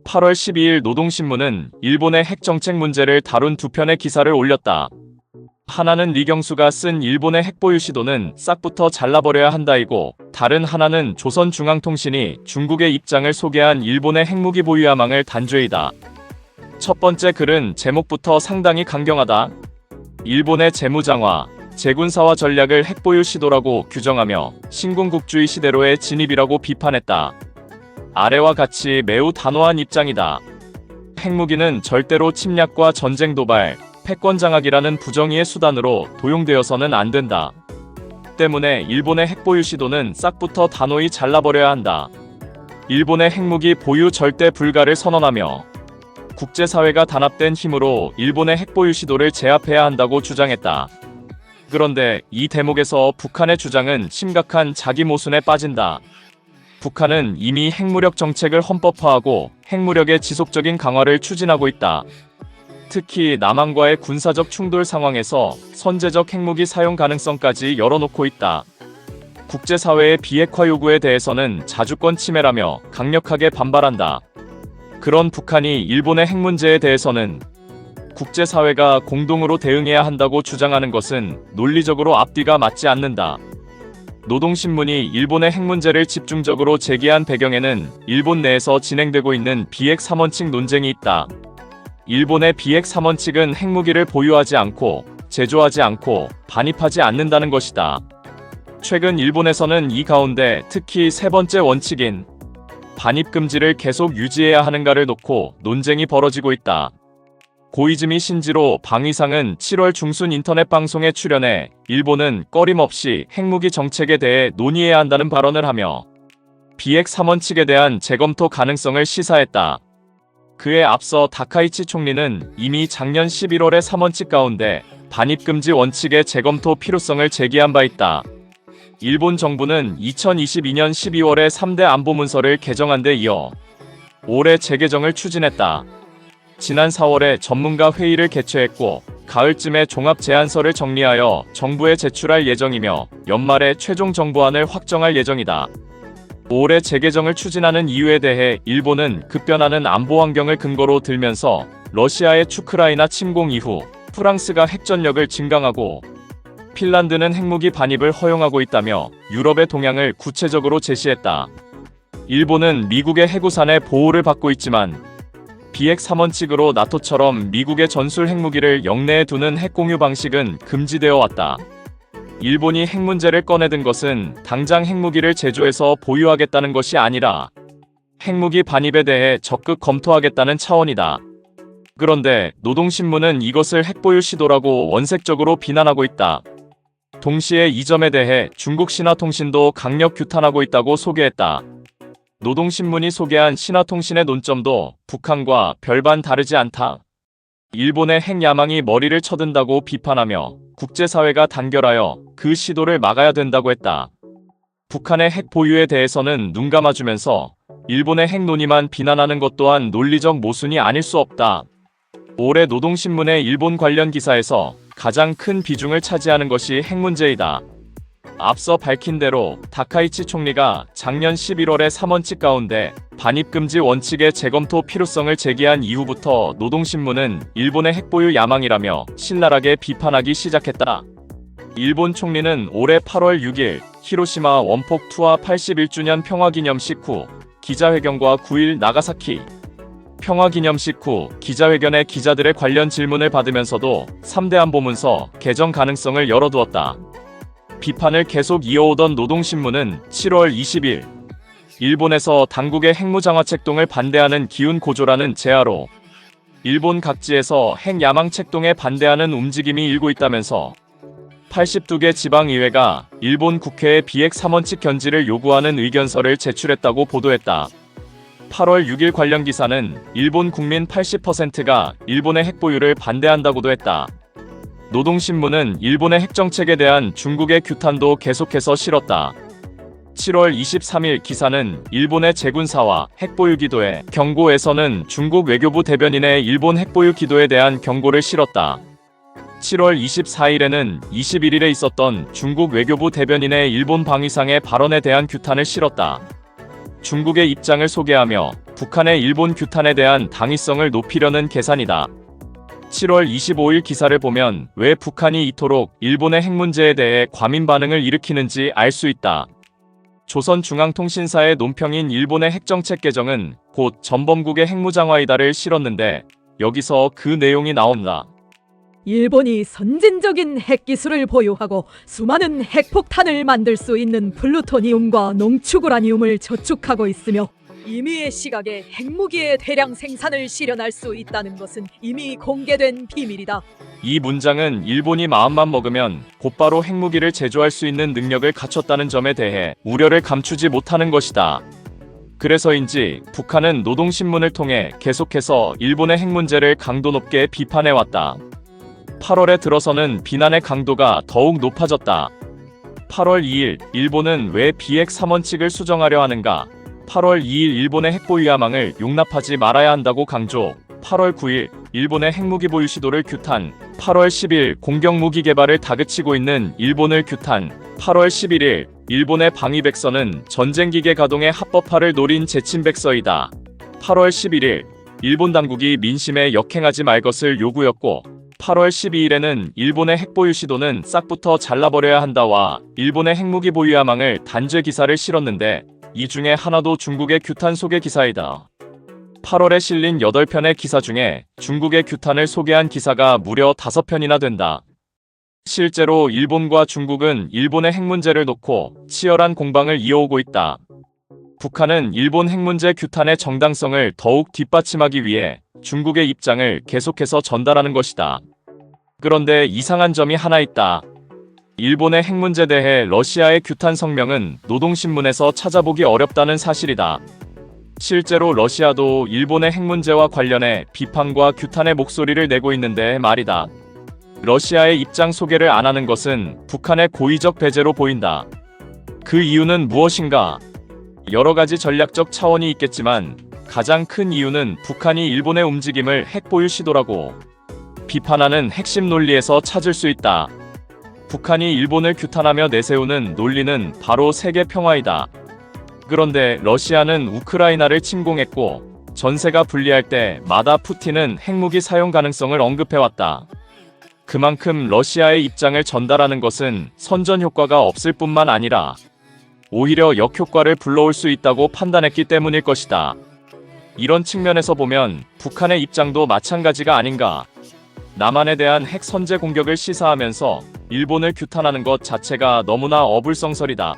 8월 12일 노동신문은 일본의 핵정책 문제를 다룬 두 편의 기사를 올렸다. 하나는 리경수가 쓴 일본의 핵보유 시도는 싹부터 잘라버려야 한다이고, 다른 하나는 조선중앙통신이 중국의 입장을 소개한 일본의 핵무기 보유 야망을 단죄이다. 첫 번째 글은 제목부터 상당히 강경하다. 일본의 재무장화, 재군사화 전략을 핵보유 시도라고 규정하며 신궁국주의 시대로의 진입이라고 비판했다. 아래와 같이 매우 단호한 입장이다. 핵무기는 절대로 침략과 전쟁 도발, 패권 장악이라는 부정의의 수단으로 도용되어서는 안 된다. 때문에 일본의 핵보유 시도는 싹부터 단호히 잘라버려야 한다. 일본의 핵무기 보유 절대 불가를 선언하며 국제사회가 단합된 힘으로 일본의 핵보유 시도를 제압해야 한다고 주장했다. 그런데 이 대목에서 북한의 주장은 심각한 자기 모순에 빠진다. 북한은 이미 핵무력 정책을 헌법화하고 핵무력의 지속적인 강화를 추진하고 있다. 특히 남한과의 군사적 충돌 상황에서 선제적 핵무기 사용 가능성까지 열어놓고 있다. 국제사회의 비핵화 요구에 대해서는 자주권 침해라며 강력하게 반발한다. 그런 북한이 일본의 핵 문제에 대해서는 국제사회가 공동으로 대응해야 한다고 주장하는 것은 논리적으로 앞뒤가 맞지 않는다. 노동신문이 일본의 핵 문제를 집중적으로 제기한 배경에는 일본 내에서 진행되고 있는 비핵 3원칙 논쟁이 있다. 일본의 비핵 3원칙은 핵무기를 보유하지 않고, 제조하지 않고, 반입하지 않는다는 것이다. 최근 일본에서는 이 가운데 특히 세 번째 원칙인 반입 금지를 계속 유지해야 하는가를 놓고 논쟁이 벌어지고 있다. 고이즈미 신지로 방위상은 7월 중순 인터넷 방송에 출연해 일본은 꺼림없이 핵무기 정책에 대해 논의해야 한다는 발언을 하며 비핵 3원칙에 대한 재검토 가능성을 시사했다. 그에 앞서 다카이치 총리는 이미 작년 11월의 3원칙 가운데 반입금지 원칙의 재검토 필요성을 제기한 바 있다. 일본 정부는 2022년 12월에 3대 안보문서를 개정한 데 이어 올해 재개정을 추진했다. 지난 4월에 전문가 회의를 개최했고 가을쯤에 종합 제안서를 정리하여 정부에 제출할 예정이며 연말에 최종 정부안을 확정할 예정이다. 올해 재개정을 추진하는 이유에 대해 일본은 급변하는 안보 환경을 근거로 들면서 러시아의 우크라이나 침공 이후 프랑스가 핵전력을 증강하고 핀란드는 핵무기 반입을 허용하고 있다며 유럽의 동향을 구체적으로 제시했다. 일본은 미국의 해구산의 보호를 받고 있지만 비핵 3원칙으로 나토처럼 미국의 전술 핵무기를 영내에 두는 핵공유 방식은 금지되어 왔다. 일본이 핵 문제를 꺼내든 것은 당장 핵무기를 제조해서 보유하겠다는 것이 아니라 핵무기 반입에 대해 적극 검토하겠다는 차원이다. 그런데 노동신문은 이것을 핵보유 시도라고 원색적으로 비난하고 있다. 동시에 이 점에 대해 중국 신화통신도 강력 규탄하고 있다고 소개했다. 노동신문이 소개한 신화통신의 논점도 북한과 별반 다르지 않다. 일본의 핵 야망이 머리를 쳐든다고 비판하며 국제사회가 단결하여 그 시도를 막아야 된다고 했다. 북한의 핵 보유에 대해서는 눈 감아주면서 일본의 핵 논의만 비난하는 것 또한 논리적 모순이 아닐 수 없다. 올해 노동신문의 일본 관련 기사에서 가장 큰 비중을 차지하는 것이 핵 문제이다. 앞서 밝힌 대로 다카이치 총리가 작년 11월의 3원칙 가운데 반입금지 원칙의 재검토 필요성을 제기한 이후부터 노동신문은 일본의 핵보유 야망이라며 신랄하게 비판하기 시작했다. 일본 총리는 올해 8월 6일 히로시마 원폭 투하 81주년 평화기념식 후 기자회견과 9일 나가사키 평화기념식 후 기자회견에 기자들의 관련 질문을 받으면서도 3대 안보문서 개정 가능성을 열어두었다. 비판을 계속 이어오던 노동신문은 7월 20일 일본에서 당국의 핵무장화 책동을 반대하는 기운 고조라는 제하로 일본 각지에서 핵 야망 책동에 반대하는 움직임이 일고 있다면서 82개 지방의회가 일본 국회에 비핵 3원칙 견지를 요구하는 의견서를 제출했다고 보도했다. 8월 6일 관련 기사는 일본 국민 80%가 일본의 핵보유를 반대한다고도 했다. 노동신문은 일본의 핵정책에 대한 중국의 규탄도 계속해서 실었다. 7월 23일 기사는 일본의 재군사와 핵보유 기도에 경고에서는 중국 외교부 대변인의 일본 핵보유 기도에 대한 경고를 실었다. 7월 24일에는 21일에 있었던 중국 외교부 대변인의 일본 방위상의 발언에 대한 규탄을 실었다. 중국의 입장을 소개하며 북한의 일본 규탄에 대한 당위성을 높이려는 계산이다. 7월 25일 기사를 보면 왜 북한이 이토록 일본의 핵 문제에 대해 과민 반응을 일으키는지 알 수 있다. 조선중앙통신사의 논평인 일본의 핵정책 개정은 곧 전범국의 핵무장화이다를 실었는데 여기서 그 내용이 나온다. 일본이 선진적인 핵기술을 보유하고 수많은 핵폭탄을 만들 수 있는 플루토니움과 농축우라니움을 저축하고 있으며 이미의 시각에 핵무기의 대량 생산을 실현할 수 있다는 것은 이미 공개된 비밀이다. 이 문장은 일본이 마음만 먹으면 곧바로 핵무기를 제조할 수 있는 능력을 갖췄다는 점에 대해 우려를 감추지 못하는 것이다. 그래서인지 북한은 노동신문을 통해 계속해서 일본의 핵 문제를 강도 높게 비판해왔다. 8월에 들어서는 비난의 강도가 더욱 높아졌다. 8월 2일 일본은 왜 비핵 3원칙을 수정하려 하는가? 8월 2일 일본의 핵보유 야망을 용납하지 말아야 한다고 강조. 8월 9일 일본의 핵무기 보유 시도를 규탄. 8월 10일 공격무기 개발을 다그치고 있는 일본을 규탄. 8월 11일 일본의 방위백서는 전쟁기계 가동의 합법화를 노린 재침백서이다. 8월 11일 일본 당국이 민심에 역행하지 말 것을 요구였고 8월 12일에는 일본의 핵보유 시도는 싹부터 잘라버려야 한다와 일본의 핵무기 보유 야망을 단죄 기사를 실었는데 이 중에 하나도 중국의 규탄 소개 기사이다. 8월에 실린 8편의 기사 중에 중국의 규탄을 소개한 기사가 무려 5편이나 된다. 실제로 일본과 중국은 일본의 핵 문제를 놓고 치열한 공방을 이어오고 있다. 북한은 일본 핵 문제 규탄의 정당성을 더욱 뒷받침하기 위해 중국의 입장을 계속해서 전달하는 것이다. 그런데 이상한 점이 하나 있다. 일본의 핵 문제에 대해 러시아의 규탄 성명은 노동신문에서 찾아보기 어렵다는 사실이다. 실제로 러시아도 일본의 핵 문제와 관련해 비판과 규탄의 목소리를 내고 있는데 말이다. 러시아의 입장 소개를 안 하는 것은 북한의 고의적 배제로 보인다. 그 이유는 무엇인가? 여러 가지 전략적 차원이 있겠지만 가장 큰 이유는 북한이 일본의 움직임을 핵 보유 시도라고 비판하는 핵심 논리에서 찾을 수 있다. 북한이 일본을 규탄하며 내세우는 논리는 바로 세계 평화이다. 그런데 러시아는 우크라이나를 침공했고 전세가 불리할 때마다 푸틴은 핵무기 사용 가능성을 언급해왔다. 그만큼 러시아의 입장을 전달하는 것은 선전 효과가 없을 뿐만 아니라 오히려 역효과를 불러올 수 있다고 판단했기 때문일 것이다. 이런 측면에서 보면 북한의 입장도 마찬가지가 아닌가. 남한에 대한 핵 선제 공격을 시사하면서 일본을 규탄하는 것 자체가 너무나 어불성설이다.